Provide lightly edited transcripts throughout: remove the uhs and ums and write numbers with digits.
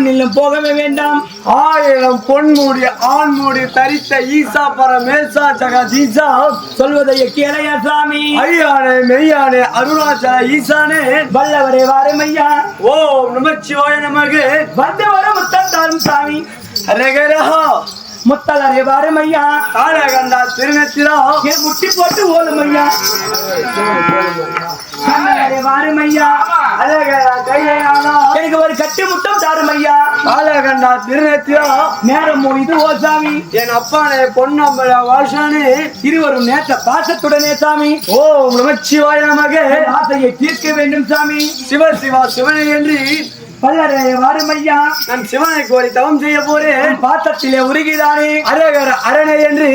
நில்லு போகவே வேண்டாம். 1000 பொன்மூடி ஆண்மூடி தரித்த ஈசா பரமேசா ஜெகதீசா சொல்வதை கேளையா சாமி. ஐயானே மெய்யானே அருணாச்சல ஈசானே வல்லவரே வாருமையா. ஓம் நமச்சிவாய நமக. வந்து வர முத்தாரும் சாமி. அரகரஹா முத்தலரே வாருமையா. காலகண்டா திருநத்திரா முட்டி போட்டு ஓடுமையா. வாருமையா. எனக்கு ஒரு கட்டி முட்டம் தாருமையா. காலகண்டா திருநத்திரா நேரம் இது ஓ சாமி. என் அப்பானே பொன்னம்பல வாசானே இருவரும் நேற்ற பாசத்துடனே சாமி. ஓம் நமச்சிவாய நமக. ஆசையை தீர்க்க வேண்டும் சாமி. சிவ சிவா சிவனை என்று பல்லரே வாருமையா. நான் சிவனை கோரி தவம் செய்ய போறேன். பாத்தத்திலே உருகிதானே அரகர அரணை என்று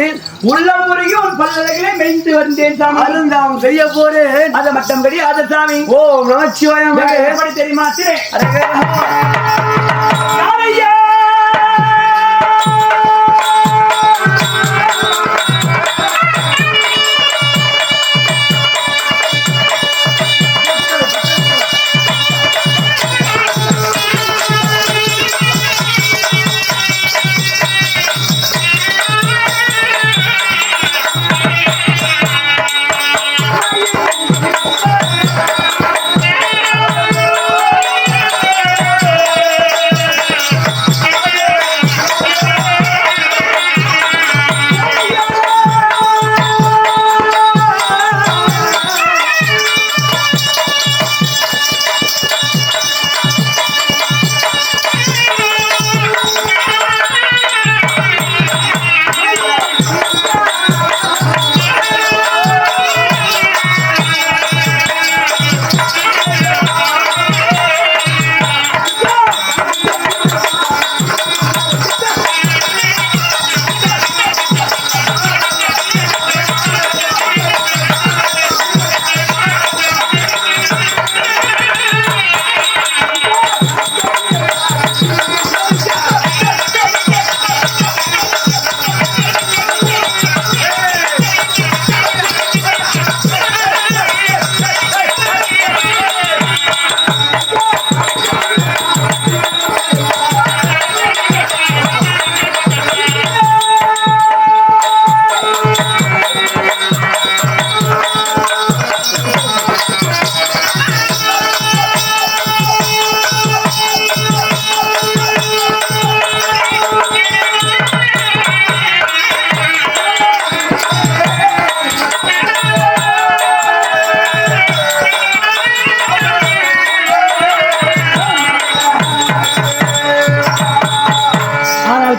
உள்ளம் உருகி ஒரு பல்லறைகளே மெய்ந்து வந்தேன் சாமி. அருந்தாவம் செய்ய போறேன். அதை மட்டும் தெரியாத சாமி. ஓம் நமச்சிவாய நமக. எப்படி தெரியுமா?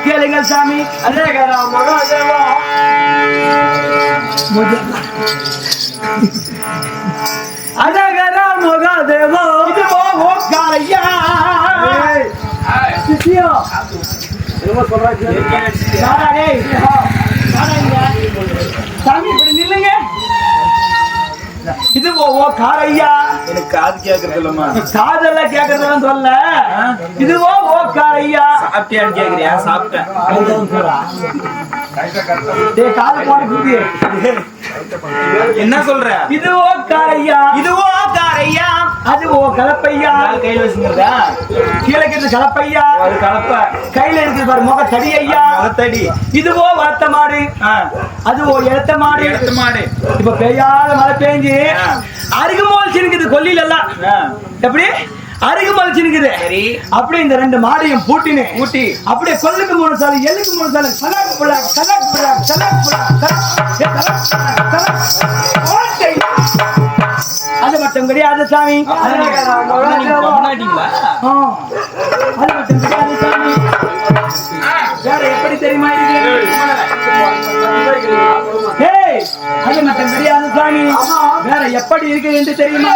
கேளுங்கள் சாமி. அரகர மகாதேவா. அரகர மகாதேவா. இது ஓ காளையா. சிசியா என்ன சொல்றாங்க? சாமி இப்படி நில்லுங்க. இது ஓ காளையா. எனக்கு காது கேக்குறது இல்லம்மா. காதெல்லாம் கேக்குறதுன்னு சொல்ல. இது ஓ காளையா. சாப்பிட்டியான்னு கேக்குறியா? சாப்பிட்டேன். காது போன என்ன சொல்ற? இது ஓ காளையா. இதுவோ காரையா. அது ஓ கலப்பையா கையில வச்சுக்கிறதா கீழே இருக்கிறது கலப்பையா ஒரு கலப்பை கையில இருக்குது பாரு முக தடி ஐயா முகத்தடி இதுவோ வளர்த்த மாடு அதுவோ எடுத்த மாடு எடுத்த மாடு இப்ப பெய்யாத மழை பெஞ்சு அருகுமோல் சினுக்குது கொல்லில எல்லாம் எப்படி அருகுமோல் சினுக்குது சரி அப்படியே இந்த ரெண்டு மாடையும் பூட்டி அப்படியே கொல்லுக்கு 3 சாலை எள்ளுக்கு 3 சாலை சலாக் புலா சலாக் புலா சலாக் புலா அது மட்டும் கிடையாது சாமி கொண்டாடிங்களா அது மட்டும் கிடையாது சாமி வேற எப்படி தெரியுமா அது மட்டும் கிடையாது சாமி வேற எப்படி இருக்கு என்று தெரியுமா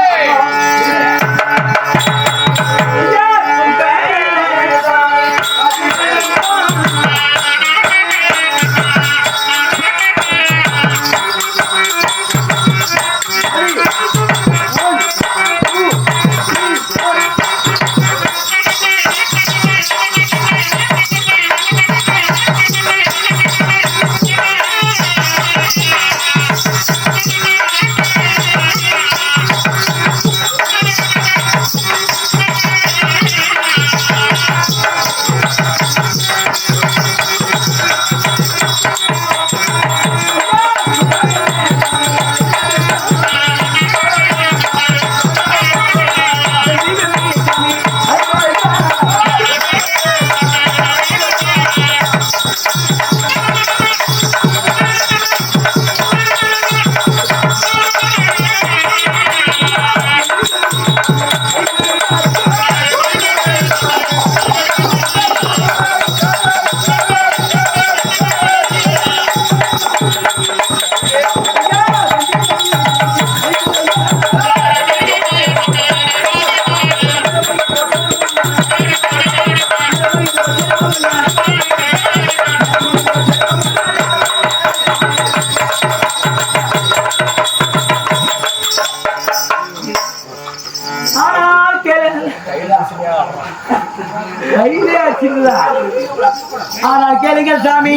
ஆனால் கேளுங்க சாமி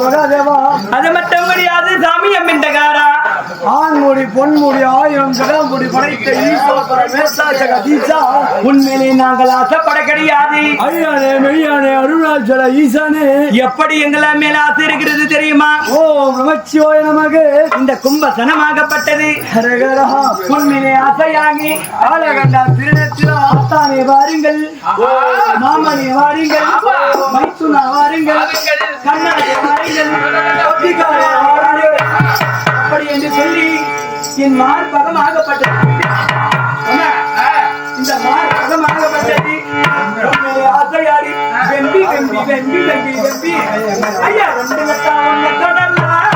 மகாதேவா அது மட்டும் கிடையாது சாமி அம்மிண்டகாரா ஆண்முடி பொன்முடி 1000 ஜடாமுடி படைத்த ஈசா உண்மையிலே நாங்கள் ஆசைப்பட கிடையாது ஐயானே மெய்யானே அருணாச்சல ஈசானே எப்படி எங்களை மேல ஆசை இருக்கிறது தெரியுமா ஓ நமச்சிவாய நமக இந்த கும்பசனமாகப்பட்டது உண்மையிலே ஆசையாகி ஆலகண்டா திருநெத்திலா ஆத்தானே வாருங்கள் மாமனே வாருங்கள் மைத்துனா வாருங்கள் கண்ணாலே வாருங்கள் ஒத்திக்காரே வாருங்கள் அப்படி என்று சொல்லி என் மார்பகமாகப்பட்டது இந்த மார்பகமாகப்பட்டது ஆசையாடி வெம்பி வெம்பி வெம்பி வெம்பி வெம்பி ஐயா 2 கட்டா 1 கடலாம்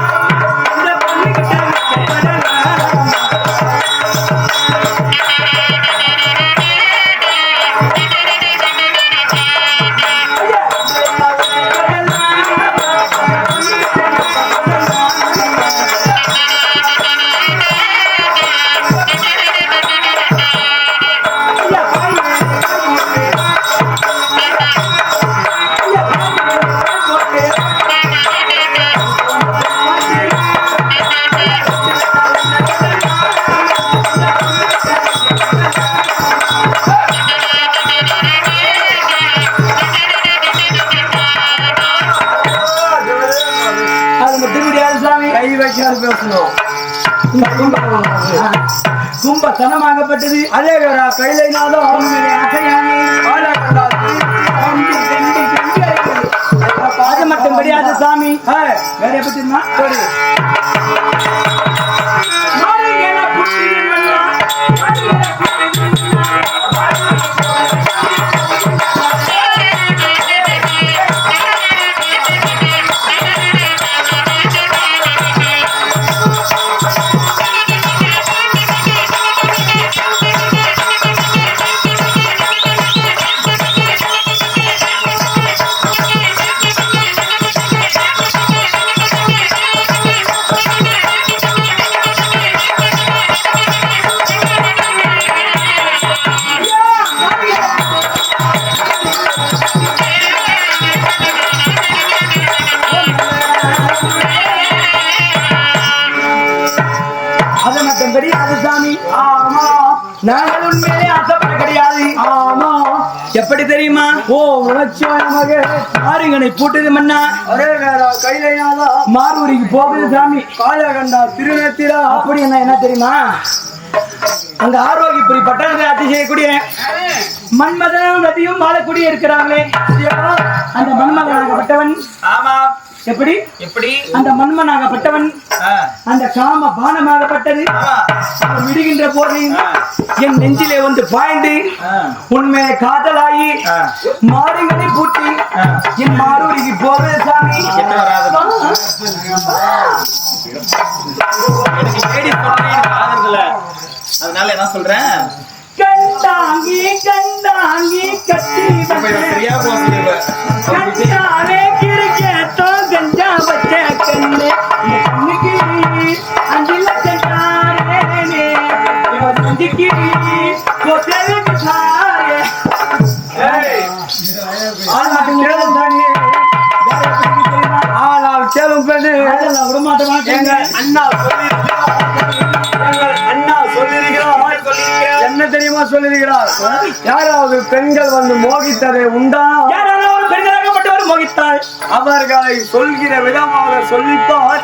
இந்த பொண்ணு கிட்ட கும்பசனமாகப்பட்டது அதே கைலை நாதம் அது மட்டும் கிடையாது சாமி வேற எப்படி தெரியுமா மேலே ஆசைப்பட கிடையாது. ஆமா எப்படி தெரியுமா? ஓம் நமச்சிவாய நமக. ஆறுங்கனை பூட்டது மன்னா. அரே வேற கைலைநாதா மாரூரிக்கு போகுது சாமி. காளகண்டா திருநெத்திரா. அப்படி என்ன தெரியுமா? அங்க ஆரோக்கியபுரி பட்டணத்தை ஆட்சி செய்யக்கூடிய மன்மதனும் ரதியும் வாழக்கூடிய இருக்கிறாங்களே. அந்த மன்மகனாகப்பட்டவன் ஆமா எப்படி எப்படி அந்த மன்மனாகப்பட்டவன் அந்த காம பானமாகப்பட்டது அவன் விடுகின்ற போது என் நெஞ்சிலே வந்து பாய்ந்து உண்மை காதலாகி மாறுங்களை பூட்டி என் மாரூரிக்கு போகிற சாமி. என்ன வராது எனக்கு தேடி சொல்றேன் ஆகுறதுல. அதனால என்ன சொல்றேன், கண்டாங்கி கண்டாங்கி கட்டி இப்ப இவன் சரியா போக சொல்லிடுவேன். கண்டாலே கிரிக்கெட்டோ கஞ்சா வச்ச கண்ணு கண்ணுக்கு 5 லட்சம் தாரேனே இவன் நெஞ்சுக்கு கொத்தலுக்கு தாரே. ஆனால் கேளும் பெண்ணு விடமாட்டேன். அண்ணா சொல்லியிருக்கிறார். என்ன தெரியுமா சொல்லியிருக்கிறார்? யாராவது பெண்கள் வந்து மோகித்ததை உண்டா? யாரான ஒரு பெண்களாகப்பட்டவர் மோகித்தாள். அவர்களை சொல்கிற விதமாக சொல்லிப்பான்.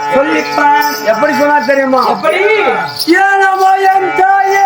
எப்படி சொன்னா தெரியுமா? எப்படி? ஏனமோ என் தாயே